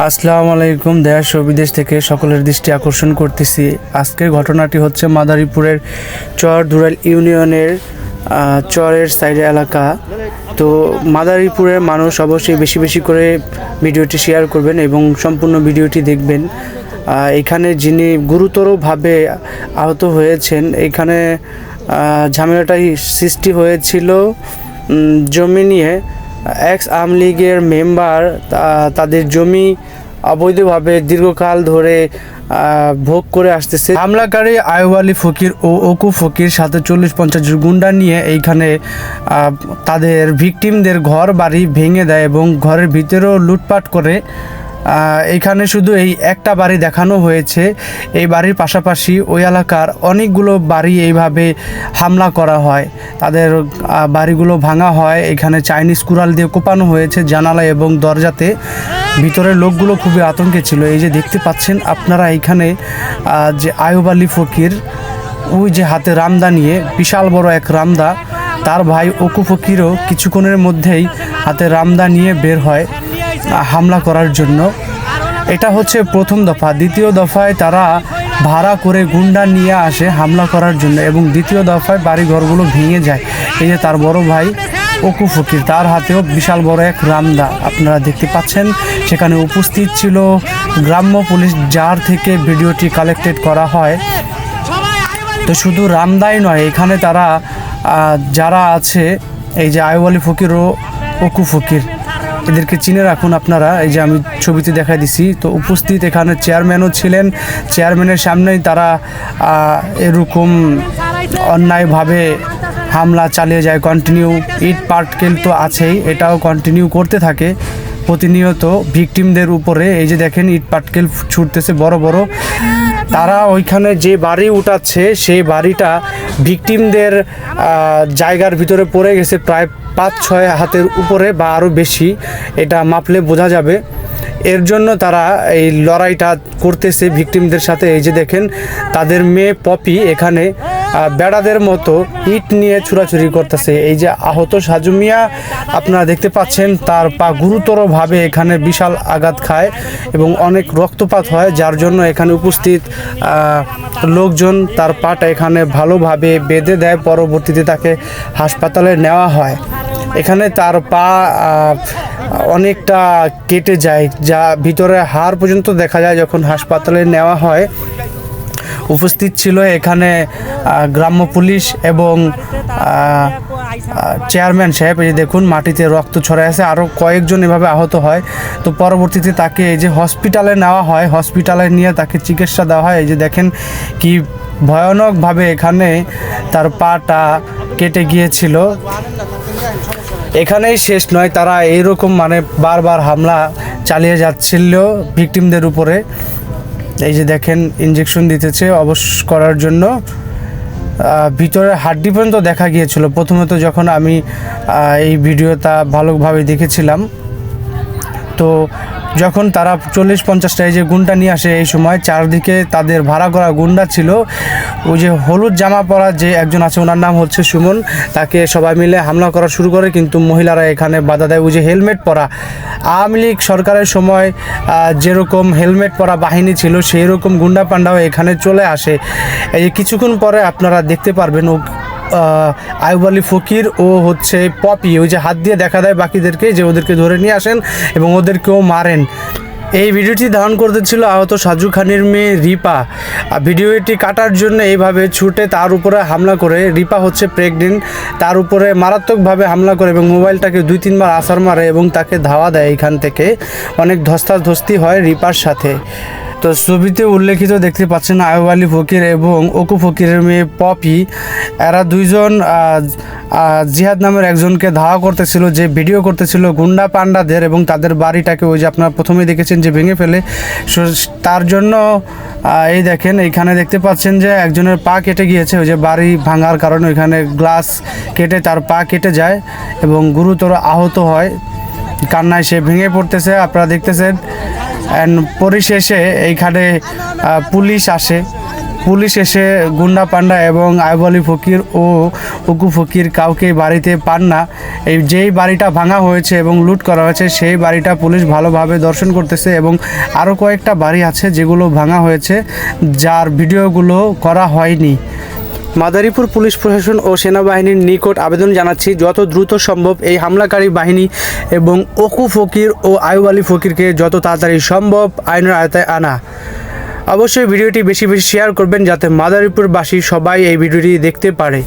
আসসালামু আলাইকুম। দেশ ও বিদেশ থেকে সকলের দৃষ্টি আকর্ষণ করতেছি। আজকের ঘটনাটি হচ্ছে মাদারীপুরের চর ধুরাইল ইউনিয়নের চরের সাইডে এলাকা। তো মাদারীপুরের মানুষ অবশ্যই বেশি বেশি করে ভিডিওটি শেয়ার করবেন এবং সম্পূর্ণ ভিডিওটি দেখবেন। এখানে যিনি গুরুতরভাবে আহত হয়েছেন, এখানে ঝামেলাটাই সৃষ্টি হয়েছিল জমি নিয়ে। এক্স আওয়ামী লীগের মেম্বার তাদের জমি অবৈধভাবে দীর্ঘকাল ধরে ভোগ করে আসতেছে। হামলাকারী আয়ুব আলী ফকির ও অকু ফকির সাথে 40-50 গুন্ডা নিয়ে এইখানে তাদের ভিকটিমদের ঘর বাড়ি ভেঙে দেয় এবং ঘরের ভিতরেও লুটপাট করে। এখানে শুধু এই একটা বাড়ি দেখানো হয়েছে। এই বাড়ির পাশাপাশি ওই এলাকার অনেকগুলো বাড়ি এইভাবে হামলা করা হয়, তাদের বাড়িগুলো ভাঙা হয়। এখানে চাইনিজ কুড়াল দিয়ে কোপানো হয়েছে জানালা এবং দরজাতে। ভিতরের লোকগুলো খুবই আতঙ্কে ছিল। এই যে দেখতে পাচ্ছেন আপনারা এইখানে যে আয়ুব আলী ফকির, ওই যে হাতে রামদা নিয়ে, বিশাল বড় এক রামদা, তার ভাই অকু ফকিরও কিছুক্ষণের মধ্যেই হাতে রামদা নিয়ে বের হয় হামলা করার জন্য। এটা হচ্ছে প্রথম দফা। দ্বিতীয় দফায় তারা ভাড়া করে গুন্ডা নিয়ে আসে হামলা করার জন্য এবং দ্বিতীয় দফায় বাড়িঘরগুলো ভেঙে যায়। এই যে তার বড় ভাই অকু ফকির, তার হাতেও বিশাল বড় এক রামদা আপনারা দেখতে পাচ্ছেন। সেখানে উপস্থিত ছিল গ্রাম্য পুলিশ, যার থেকে ভিডিওটি কালেক্টেড করা হয়। তো শুধু রামদাই নয়, এখানে তারা যারা আছে, এই যে আয়ুব আলী ফকির ও অকু ফকির, এদেরকে চিনে রাখুন আপনারা। এই যে আমি ছবিতে দেখাই দিছি। তো উপস্থিত এখানে চেয়ারম্যানও ছিলেন। চেয়ারম্যানের সামনেই তারা এরকম অন্যায়ভাবে হামলা চালিয়ে যায় কন্টিনিউ। ইট পাটকেল তো আছেই, এটাও কন্টিনিউ করতে থাকে প্রতিনিয়ত ভিকটিমদের উপরে। এই যে দেখেন ইট পাটকেল ছুটতেছে বড় বড়। তারা ওইখানে যে বাড়ি উঠাচ্ছে, সেই বাড়িটা ভিকটিমদের জায়গার ভিতরে পড়ে গেছে প্রায় 5-6 হাতের উপরে বা আরও বেশি, এটা মাপলে বোঝা যাবে। এর জন্য তারা এই লড়াইটা করতেছে ভিকটিমদের সাথে। এই যে দেখেন তাদের মেয়ে পপি এখানে বেড়াদের মতো ইট নিয়ে ছুরাছুরি করতেছে। এই যে আহত সাজু মিয়া আপনারা দেখতে পাচ্ছেন, তার পা গুরুতরভাবে এখানে বিশাল আঘাত খায় এবং অনেক রক্তপাত হয়, যার জন্য এখানে উপস্থিত লোকজন তার পাটা এখানে ভালোভাবে বেঁধে দেয়। পরবর্তীতে তাকে হাসপাতালে নেওয়া হয়। এখানে তার পা অনেকটা কেটে যায়, যা ভিতরে হাড় পর্যন্ত দেখা যায় যখন হাসপাতালে নেওয়া হয়। উপস্থিত ছিল এখানে গ্রাম্য পুলিশ এবং চেয়ারম্যান সাহেব। এই যে দেখুন মাটিতে রক্ত ছড়ায় আছে, আরও কয়েকজন এভাবে আহত হয়। তো পরবর্তীতে তাকে এই যে হসপিটালে নেওয়া হয়, হসপিটালে নিয়ে তাকে চিকিৎসা দেওয়া হয়। এই যে দেখেন কি ভয়ানকভাবে এখানে তার পাটা কেটে গিয়েছিল। এখানেই শেষ নয়, তারা এইরকম বারবার হামলা চালিয়ে যাচ্ছিল ভিকটিমদের উপরে। এই যে দেখেন ইঞ্জেকশন দিতেছে অবশ করার জন্য। ভিতরে হাড্ডি পর্যন্ত দেখা গিয়েছিল প্রথমত যখন আমি এই ভিডিওটা ভালোভাবে দেখেছিলাম। তো যখন তারা 40-50টা এই যে গুন্ডা নিয়ে আসে, এই সময় চারদিকে তাদের ভাড়া করা গুন্ডা ছিল। ওই যে হলুদ জামা পরা যে একজন আছে, ওনার নাম হচ্ছে সুমন, তাকে সবাই মিলে হামলা করা শুরু করে, কিন্তু মহিলারা এখানে বাধা দেয়। ওই যে হেলমেট পরা, আওয়ামী লীগ সরকারের সময় যেরকম হেলমেট পরা বাহিনী ছিল, সেই রকম গুন্ডা পান্ডাও এখানে চলে আসে। এই যে কিছুক্ষণ পরে আপনারা দেখতে পারবেন আয়ুব আলী ফকির ও হচ্ছে পপি ওই যে হাত দিয়ে দেখা দেয় বাকিদেরকে যে ওদেরকে ধরে নিয়ে আসেন এবং ওদেরকেও মারেন। এই ভিডিওটি ধারণ করতেছিল আহত সাজু খানের মেয়ে রিপা। ভিডিওটি কাটার জন্য এইভাবে ছুটে তার উপরে হামলা করে। রিপা হচ্ছে প্রেগনেন্ট, তার উপরে মারাত্মকভাবে হামলা করে এবং মোবাইলটাকে 2-3 বার আছাড় মারে এবং তাকে ধাওয়া দেয়। এইখান থেকে অনেক ধস্তাধস্তি হয় রিপার সাথে। তো ছবিতে উল্লেখিত দেখতে পাচ্ছেন আয়ুব আলী ফকির এবং অকু ফকিরের মেয়ে পপি, এরা দুইজন জিহাদ নামের একজনকে ধাওয়া করতেছিল, যে ভিডিও করতেছিল গুন্ডা পান্ডাদের এবং তাদের বাড়িটাকে ওই যে আপনারা প্রথমে দেখেছেন যে ভেঙে ফেলে। তার জন্য এই দেখেন এইখানে দেখতে পাচ্ছেন যে একজনের পা কেটে গিয়েছে, ওই যে বাড়ি ভাঙার কারণে ওইখানে গ্লাস কেটে তার পা কেটে যায় এবং গুরুতর আহত হয়। কান্নায় সে ভেঙে পড়তেছে আপনারা দেখতেছেন। পরিশেষে এইখানে পুলিশ আসে পুলিশ এসে গুন্ডা পান্ডা এবং আইব আলী ফকির ও উকু ফকির কাউকে বাড়িতে পান না। এই যেই বাড়িটা ভাঙা হয়েছে এবং লুট করা হয়েছে সেই বাড়িটা পুলিশ ভালোভাবে দর্শন করতেছে এবং আরও কয়েকটা বাড়ি আছে যেগুলো ভাঙা হয়েছে, যার ভিডিওগুলো করা হয়নি। মাদারীপুর পুলিশ প্রশাসন ও সেনাবাহিনীর নিকট আবেদন জানাচ্ছি যত দ্রুত সম্ভব এই হামলাকারী বাহিনী এবং অকু ফকির ও আইব আলী ফকিরকে যত তাড়াতাড়ি সম্ভব আইনের আয়তায় আনা। অবশ্যই ভিডিওটি বেশি বেশি শেয়ার করবেন যাতে মাদারীপুরবাসী সবাই এই ভিডিওটি দেখতে পারে।